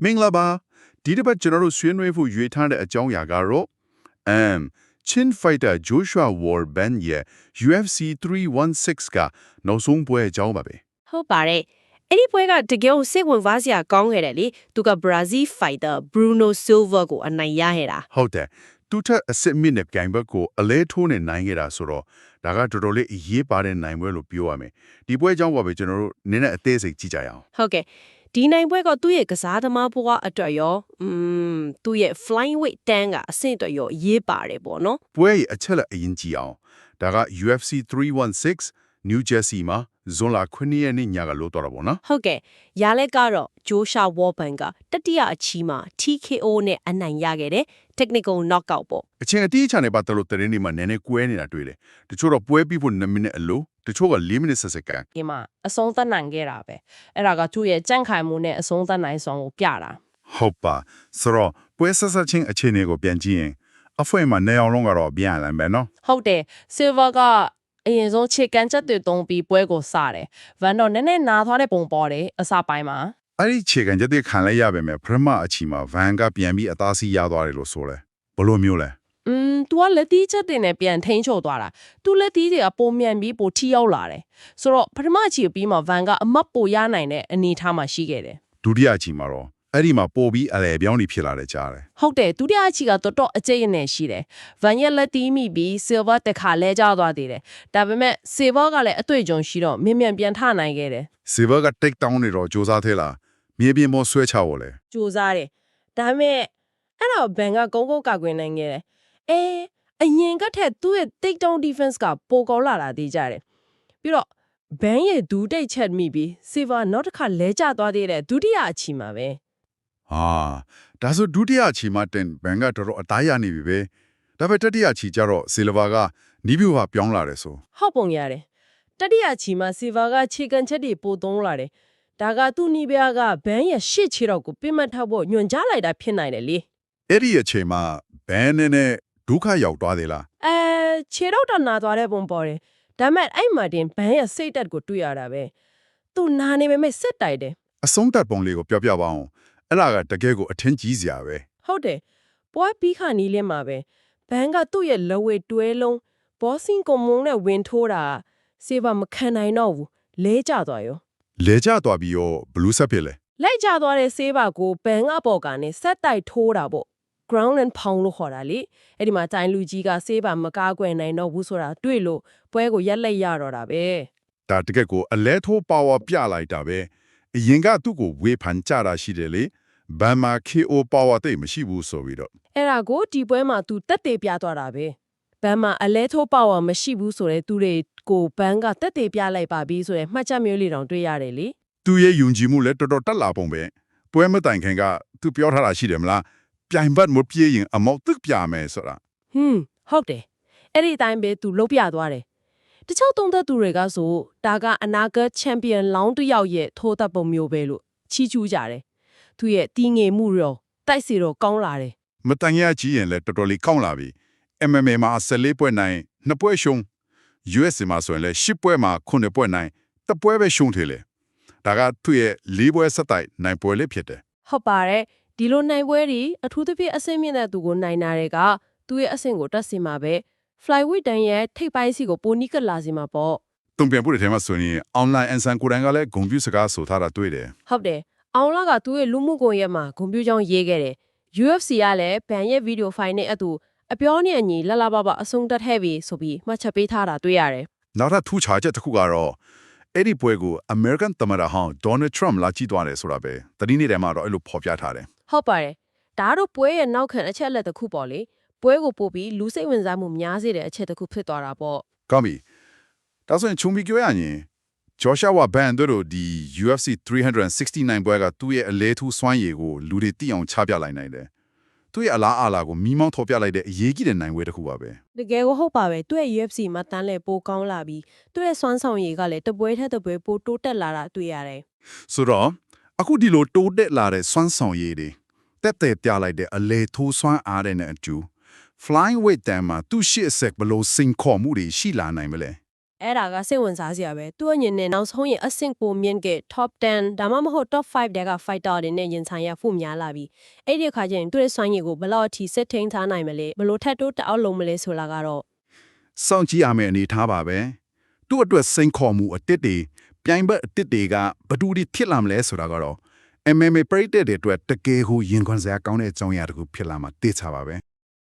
မင်္ဂလာပါဒီတစ်ပတ်ကျွန်တော်တို့ဆွေးနွေးဖို့ရွေးထားတဲ့အကြောင်းအရာကတော့Chin Fighter Joshua Warband ရဲ့ UFC 316ကနောက်ဆုံးပွဲအကြောင်းပါပဲဟုတ်ပါတယ်အဲ့ဒီပွဲကတကယ်ကိုစိတ်ဝင်စားစရာကောင်းခဲ့တယ်လေသူက Brazil fighter Bruno Silva ကိုအနိုင်ရခဲ့တာဟုတ်တယ်သူထက်အစစ်မြင့်တဲ့ဂိုင်ဘက်ကိုအလဲထိုးနဲ့နိုင်ခဲ့တာဆိုတော့ဒါကတော်တော်လေးအရေးပါတဲ့နိုင်ပွဲလို့ပြောရမယ်ဒီပွဲအကြောင်းပါပဲကျွန်တော်တို့နည်းနည်းအသေးစိတ်ကြည့်ကြရအောင်ဟုတ်ကဲ့ဒီနိုင်ပွဲကသူ့ရဲ့ကစားသမားဘဝအတွက်ရောသူ့ရဲ့ flying weight တန်းကအဆင့်အတွက်ရောရေးပါတယ်ပေါ့နော်ပွဲရဲ့အချက်လက်အရင်ကြည့်အောင်ဒါက UFC 316 New Jersey မှာဇွန်လ9ရက်နေ့ညကလို့တော့တာပေါ့နော်ဟုတ်ကဲ့ရလဲကတော့ Joshua Warband ကတတိယအချီးမှာ TKO နဲ့အနိုင်ရခဲ့တယ် technical knockout ပေါ့အချိန်အတိအကျနဲ့ပတ်သက်လို့သတင်းတွေမှာနည်းနည်းကွဲနေတာတွေ့တယ်တချို့တော့ပွဲပြီးဖို့2မိနစ်အလိုတချို့က4မိနစ်ဆက်စက္ကန့်ဒီမှာအဆုံးသတ်နိုင်ခဲ့တာပဲအဲ့ဒါကသူ့ရဲ့ကြန့်ခိုင်မှုနဲ့အဆုံးသတ်နိုင်ဆောင်ကိုပြတာဟုတ်ပါဆိုတော့ပွဲဆက်ဆက်ချင်းအခြေအနေကိုပြန်ကြည့်ရင်အဖွဲမှာနေအောင်လုံးကတော့ပြန်လာမယ်နော်ဟုတ်တယ် Silver ကအရင်ဆုံးခြေကန်ချက်တွေတုံးပြီးပွဲကိုစတယ်ဗန်တော့နည်းနည်းနားသွားတဲ့ပုံပေါ်တယ်အစပိုင်းမှာအဲ့ဒီခြေကန်ချက်တွေခံလိုက်ရပါမယ်ပထမအချီမှာဗန်ကပြန်ပြီးအသားစီးရသွားတယ်လို့ဆိုတယ်ဘလို့မျိုးလဲतू ကလက်တီးချက်တင်နဲ့ပြန်ထိန်းချုပ်သွားတာသူလက်တီးတွေကပုံမြန်ပြီးပိုထိရောက်လာတယ်ဆိုတော့ပထမအချီပြီးမှဗန်ကအမတ်ပိုရနိုင်တဲ့အနေအထားမှာရှိခဲ့တယ်ဒုတိယအချီမှာတော့အဲ့ဒီမှာပို့ပြီးအလဲပြောင်းနေဖြစ်လာတဲ့ကြားတယ်ဟုတ်တယ်ဒုတိယအချီကတော်တော်အကျိတ်နဲ့ရှိတယ်ဗန်ရဲ့လက်တီးမိပြီး Silver တခါလဲကျသွားသေးတယ်ဒါပေမဲ့ Silver ကလည်းအတွေ့အကြုံရှိတော့မြင်မြန်ပြန်ထနိုင်ခဲ့တယ် Silver က take down နေတော့စူးစမ်းသေးလားမြေပြင်ပေါ်ဆွဲချဖို့လဲစူးစမ်းတယ်ဒါပေမဲ့အဲ့တော့ဗန်ကကုန်းကုန်းကာကွယ်နိုင်ခဲ့တယ်အရင်ကထက်သူ့ရဲ့ take down defense ကပိုကောင်းလာတာသိကြတယ်ပြီးတော့ဘန်ရဲ့ဒူးတိတ်ချက်မိပြီး Silver နောက်တစ်ခါလဲကျသွားသေးတယ်ဒုတိယအချီမှာပဲဟာဒါဆိုဒုတိယအချီမှာတင်ဘန်ကတော်တော်အသားရနေပြီပဲဒါပေမဲ့တတိယအချီကျတော့ Silver ကနီးပြူဟာပြောင်းလာတယ်ဆိုဟုတ်ပုံရတယ်တတိယအချီမှာ Silver ကခြေကန်ချက်တွေပိုသုံးလာတယ်ဒါကသူ့နီးပြားကဘန်ရဲ့ရှစ်ခြေတော့ကိုပြစ်မှတ်ထားဖို့ညွှန်ကြားလိုက်တာဖြစ်နိုင်တယ်လေအဲ့ဒီအချိန်မှာဘန်နဲ့ဒုက္ခရောက်သွားသေးလားခြေတော့နာသွားတဲ့ပုံပေါ်တယ်ဒါမဲ့အဲ့မှာတင်ဘန်ရဲ့စိတ်တက်ကိုတွေ့ရတာပဲသူနာနေပေမဲ့စစ်တိုက်တယ်အဆုံးတက်ပုံလေးကိုပြောပြပါအောင်အဲ့ဒါကတကယ်ကိုအထင်ကြီးစရာပဲဟုတ်တယ်ပွဲပြီးခါနီးလင်းမှာပဲဘန်ကသူ့ရဲ့လဝေတွဲလုံးဘောစင်ကိုမုံနဲ့ဝင်ထိုးတာစေဗာမခံနိုင်တော့ဘူးလဲကျသွားရောလဲကျသွားပြီးရောဘလူးဆက်ဖြစ်လဲလိုက်ကျသွားတဲ့စေဗာကိုဘန်ကပေါ်ကနေဆက်တိုက်ထိုးတာပေါ့ ground and pound လို့ခေါ်တာလေအဲ့ဒီမှာတိုင်လူကြီးကစေးပါမကားကွယ်နိုင်တော့ဘူးဆိုတာတွေ့လို့ပွဲကိုရက်လက်ရတော့တာပဲဒါတကယ်ကိုအလဲထိုး power ပြလိုက်တာပဲအရင်ကသူ့ကိုဝေဖန်ကြတာရှိတယ်လေဘန်မာ KO power တိတ်မရှိဘူးဆိုပြီးတော့အဲ့ဒါကိုဒီပွဲမှာသူတက်တေပြသွားတာပဲဘန်မာအလဲထိုး power မရှိဘူးဆိုတဲ့သူတွေကိုဘန်ကတက်တေပြလိုက်ပါပြီဆိုတဲ့မှတ်ချက်မျိုးလေးတောင်တွေ့ရတယ်လေသူရဲ့ယုံကြည်မှုလည်းတော်တော်တက်လာပုံပဲပွဲမတိုင်ခင်ကသူပြောထားတာရှိတယ်မလားပြိုင်ဘတ်မပြေးရင်အမောက်tứcပြမယ်ဆိုတာဟုတ်တယ်အဲ့ဒီအတိုင်းပဲသူလုပ်ပြသွားတယ်တချို့သုံးသက်သူတွေကဆိုဒါကအနာဂတ်ချန်ပီယံလောင်းတစ်ယောက်ရဲ့ထိုးသက်ပုံမျိုးပဲလို့ချီးကျူးကြတယ်သူရဲ့တီးငယ်မှုရောတိုက်စီတော့ကောင်းလာတယ်မတန်ရကြီးရင်လည်းတော်တော်လေးကောင်းလာပြီ MMA မှာ14ပွဲနိုင်2ပွဲရှုံး US မှာဆိုရင်လည်း10ပွဲမှာ9ပွဲနိုင်1ပွဲပဲရှုံးတယ်လေဒါကသူ့ရဲ့4ပွဲဆက်တိုက်နိုင်ပွဲလေးဖြစ်တယ်ဟုတ်ပါတယ်ဒီလိုနိုင်ပွဲတွေအထူးသဖြင့်အဆင့်မြင့်တဲ့သူကိုနိုင်တာတွေကသူ့ရဲ့အဆင့်ကိုတက်စီမှာပဲ flyweight တန်းရဲ့ထိပ်ပိုင်းစီကိုပိုနီးကလာစီမှာပေါ့တုံ့ပြန်ဖို့တဲ့ထဲမှာဆိုရင် online အန်ဆန်ကိုယ်တိုင်ကလည်းဂုဏ်ပြုစကားဆိုထားတာတွေ့တယ်ဟုတ်တယ်အောင်လာကသူ့ရဲ့လူမှုကွန်ရက်မှာဂုဏ်ပြုကြောင်းရေးခဲ့တယ် UFC ကလည်းဘန်ရဲ့ဗီဒီယိုဖိုင်နဲ့အတူအပြောနဲ့အညီလှလှပပအဆုံးတက်ခဲ့ပြီဆိုပြီးမှတ်ချက်ပေးထားတာတွေ့ရတယ်နောက်ထပ်ထူးခြားချက်တစ်ခုကတော့အဲ့ဒီပွဲကို American သမ္မတဟောင်း Donald Trump လာကြည့်သွားတယ်ဆိုတာပဲတတိနေ့တည်းမှာတော့အဲ့လိုဖော်ပြထားတယ်ဟုတ်ပါတယ်ဒါတို့ပွဲရဲ့နောက်ခံအချက်အလက်တစ်ခုပေါ့လေပွဲကိုပို့ပြီးလူစိတ်ဝင်စားမှုများစေတဲ့အချက်တစ်ခုဖြစ်သွားတာပေါ့ကောင်းပြီဒါဆိုရင်ခြုံပြီးပြောရရင် Joshua Warband တို့ဒီ UFC 369ပွဲကသူ့ရဲ့အလဲထူးစွမ်းရည်ကိုလူတွေသိအောင်ချပြလိုက်နိုင်တယ်သူ့ရဲ့အလားအလာကိုမိမောင်းထော်ပြလိုက်တဲ့အရေးကြီးတဲ့နိုင်ပွဲတစ်ခုပါပဲတကယ်ကိုဟုတ်ပါပဲသူ့ရဲ့ UFC မှာတန်းလဲပိုကောင်းလာပြီးသူ့ရဲ့စွမ်းဆောင်ရည်ကလည်းတပွဲထက်တပွဲပိုတိုးတက်လာတာတွေ့ရတယ်ဆိုတော့အခုဒီလိုတိုးတက်လာတဲ့စွမ်းဆောင်ရည်တွေတက်တဲ့ပြလိုက်တဲ့အလဲထိုးစွမ်းအားတဲ့အတူ flying weight တန်းမှာသူ့ရှစ်ဆက်ဘလို့စင်ခေါ်မှုတွေရှိလာနိုင်မလဲ အဲ့ဒါကစိတ်ဝင်စားစရာပဲသူ့အရင်နဲ့နောက်ဆုံးရင်အဆင့်ကိုမြင့်က top 10ဒါမှမဟုတ် top 5တဲက fighter တွေနဲ့ရင်ဆိုင်ရဖို့များလာပြီအဲ့ဒီအခါကျရင်သူ့ရဲ့စွမ်းရည်ကိုဘယ်လောက်အထိစစ်ထိန်ထားနိုင်မလဲဘယ်လိုထပ်တိုးတက်အောင်လုပ်မလဲဆိုတာကတော့ စောင့်ကြည့်ရမယ့်အနေထားပါပဲသူ့အတွက်စိန်ခေါ်မှုအတစ်တွေပြိုင်ဘက်အတစ်တွေကဘယ်သူတွေဖြစ်လာမလဲဆိုတာကတော့ MMA ပရိသတ်တွေအတွက်တကယ်ကိုရင်ခွန်စရာကောင်းတဲ့အကြောင်းအရာတစ်ခုဖြစ်လာမှာသိချပါပဲ